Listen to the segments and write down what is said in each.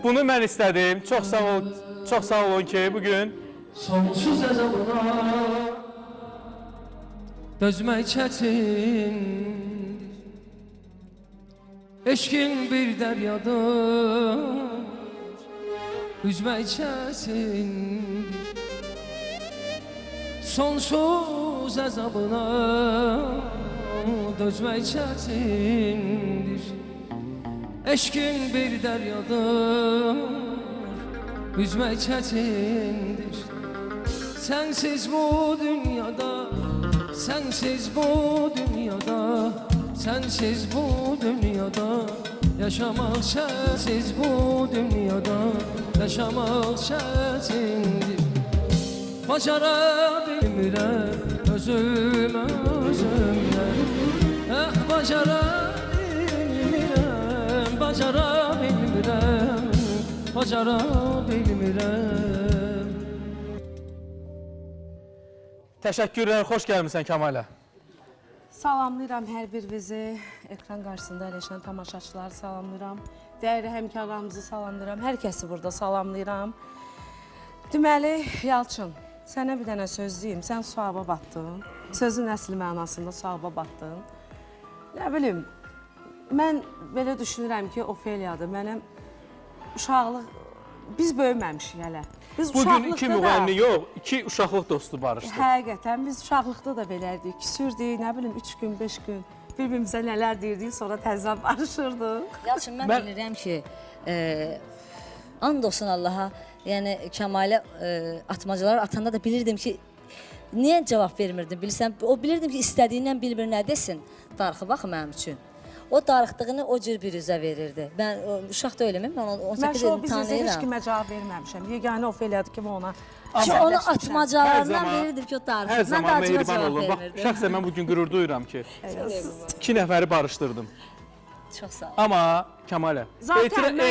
Bunu mən istədim. Çox sağ olun ki, bugün Sonsuz əzabına dözmək çətindir. Eşkin bir dəryadır, üzmək çətindir. Sonsuz əzabına dözmək çətindir. Eşkin bir dəryadır, üzmək çətindir. Sensiz bu dünyada, sensiz bu dünyada, sensiz bu dünyada yaşamak sensiz bu dünyada yaşamak çətindir. Bacara bilmirəm özümə, bacara bilmirəm, bacara bilmirəm. təşəkkürlər, xoş gəlmişsən Kəmalə. Salamlayıram hər birinizi, ekran qarşısında əyləşən tamaşaçıları salamlayıram. Dəyərli həmkarlarımızı salamlayıram, hər kəsi burada salamlayıram. Deməli, Yalçın, sənə bir dənə söz deyim, sən suaba batdın, sözün əsli mənasında suaba batdın. Nə bilim, mən belə düşünürəm ki, Ofeliyadır, mənəm uşaqlıq, biz böyüməmişik hələ. Bugün iki müğənni yox, iki uşaqlıq dostu barışdı. Həqiqətən, biz uşaqlıqda da belərdik, küsürdük, nə bilim, 3 gün, 5 gün bir-birimizə nələr deyirdik, sonra təzdən barışırdıq. Yalçın, mən bilirəm ki, and olsun Allaha, yəni Kəmalə atmacalar atanda da bilirdim ki, niyə cavab vermirdim, bilirsən? O bilirdim ki, istədiyindən bir nə desin, darıxı baxı mənim üçün. O darıxdığını o cür bir üzə verirdi. Mən uşaq da öyle mi? Mən 18 ilini tanıyıram. Mən heç kimə cavab verməmişəm. Yeganə Ofeliyadır ki, ona onu atmacalarından verirdim ki, o darıxdı. Hər zaman mehriban olun. Bax, şəxsən mən bugün qürur duyuram ki, 2 nəfəri barışdırdım. Çox sağ ol. Amma Kəmalə,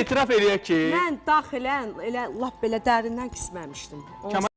etiraf eləyək ki... Mən daxilən elə lap belə dərindən küsməmişdim.